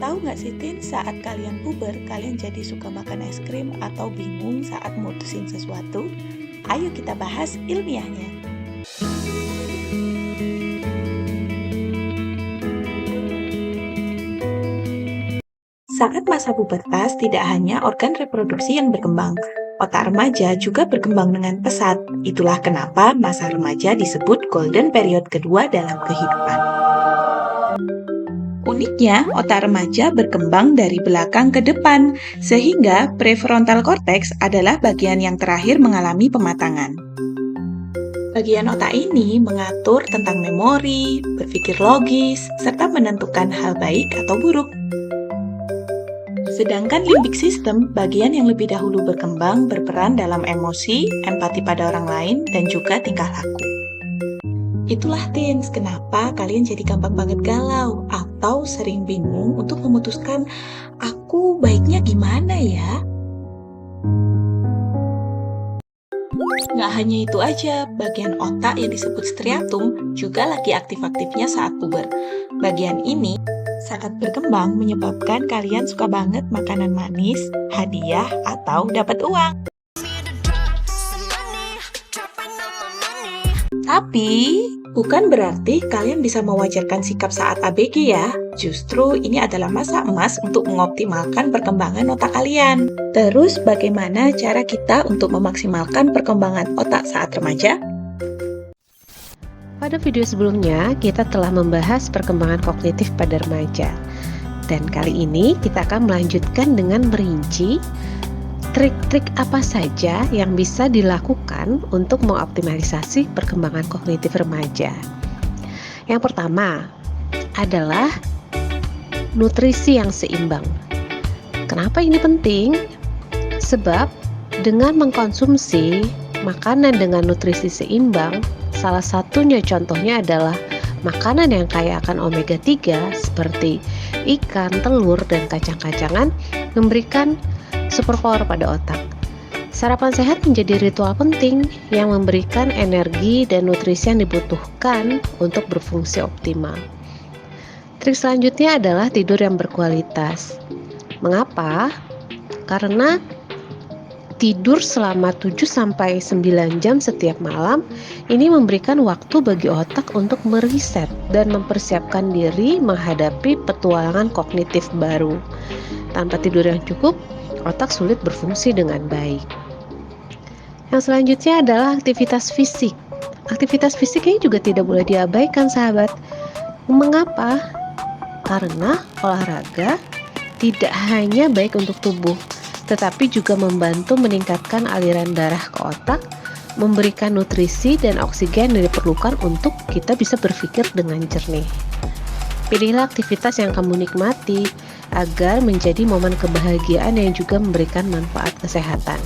Tahu nggak sih Tin, saat kalian puber, kalian jadi suka makan es krim atau bingung saat mutusin sesuatu? Ayo kita bahas ilmiahnya. Saat masa pubertas, tidak hanya organ reproduksi yang berkembang, otak remaja juga berkembang dengan pesat. Itulah kenapa masa remaja disebut golden period kedua dalam kehidupan. Uniknya, otak remaja berkembang dari belakang ke depan, sehingga prefrontal cortex adalah bagian yang terakhir mengalami pematangan. Bagian otak ini mengatur tentang memori, berpikir logis, serta menentukan hal baik atau buruk. Sedangkan limbic system, bagian yang lebih dahulu berkembang, berperan dalam emosi, empati pada orang lain, dan juga tingkah laku. Itulah Teens, kenapa kalian jadi gampang banget galau atau sering bingung untuk memutuskan aku baiknya gimana ya? Nggak hanya itu aja, bagian otak yang disebut striatum juga lagi aktif-aktifnya saat puber. Bagian ini saat berkembang menyebabkan kalian suka banget makanan manis, hadiah, atau dapat uang. Tapi, bukan berarti kalian bisa mewajarkan sikap saat ABG ya. Justru ini adalah masa emas untuk mengoptimalkan perkembangan otak kalian. Terus, bagaimana cara kita untuk memaksimalkan perkembangan otak saat remaja? Pada video sebelumnya, kita telah membahas perkembangan kognitif pada remaja. Dan kali ini kita akan melanjutkan dengan merinci trik-trik apa saja yang bisa dilakukan untuk mengoptimalisasi perkembangan kognitif remaja. Yang pertama adalah nutrisi yang seimbang. Kenapa ini penting? Sebab dengan mengkonsumsi makanan dengan nutrisi seimbang, salah satunya contohnya adalah makanan yang kaya akan omega 3 seperti ikan, telur, dan kacang-kacangan memberikan superpower pada otak. Sarapan sehat menjadi ritual penting yang memberikan energi dan nutrisi yang dibutuhkan untuk berfungsi optimal. Trik selanjutnya adalah tidur yang berkualitas. Mengapa? Karena tidur selama 7-9 jam setiap malam ini memberikan waktu bagi otak untuk meriset dan mempersiapkan diri menghadapi petualangan kognitif baru. Tanpa tidur yang cukup, otak sulit berfungsi dengan baik. Yang selanjutnya adalah aktivitas fisik. Aktivitas fisik ini juga tidak boleh diabaikan, sahabat. Mengapa? Karena olahraga tidak hanya baik untuk tubuh, tetapi juga membantu meningkatkan aliran darah ke otak, memberikan nutrisi dan oksigen yang diperlukan untuk kita bisa berpikir dengan jernih. Pilihlah aktivitas yang kamu nikmati agar menjadi momen kebahagiaan yang juga memberikan manfaat kesehatan.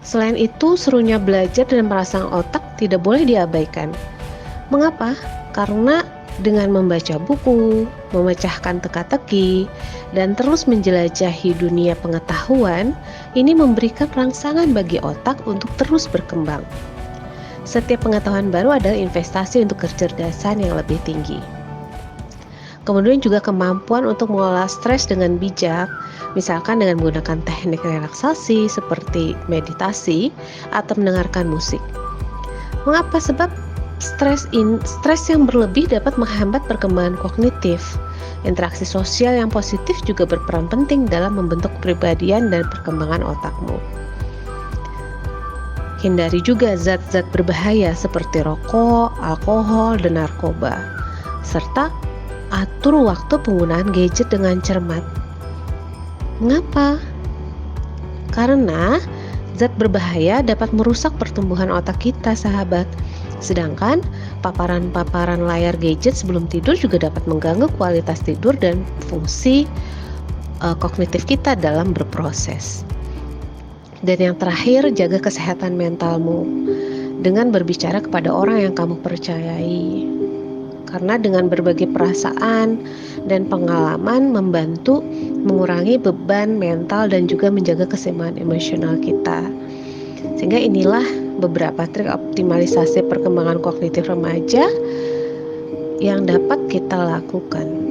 Selain itu, serunya belajar dan merangsang otak tidak boleh diabaikan. Mengapa? Karena dengan membaca buku, memecahkan teka-teki, dan terus menjelajahi dunia pengetahuan, ini memberikan rangsangan bagi otak untuk terus berkembang. Setiap pengetahuan baru adalah investasi untuk kecerdasan yang lebih tinggi. Kemudian juga kemampuan untuk mengelola stres dengan bijak, misalkan dengan menggunakan teknik relaksasi seperti meditasi atau mendengarkan musik. Mengapa? Sebab stres yang berlebih dapat menghambat perkembangan kognitif. Interaksi sosial yang positif juga berperan penting dalam membentuk kepribadian dan perkembangan otakmu. Hindari juga zat-zat berbahaya seperti rokok, alkohol, dan narkoba. Serta atur waktu penggunaan gadget dengan cermat. Mengapa? Karena zat berbahaya dapat merusak pertumbuhan otak kita, sahabat. Sedangkan paparan-paparan layar gadget sebelum tidur juga dapat mengganggu kualitas tidur dan fungsi kognitif kita dalam berproses. Dan yang terakhir, jaga kesehatan mentalmu dengan berbicara kepada orang yang kamu percayai. Karena dengan berbagi perasaan dan pengalaman membantu mengurangi beban mental dan juga menjaga keseimbangan emosional kita. Sehingga inilah beberapa trik optimalisasi perkembangan kognitif remaja yang dapat kita lakukan.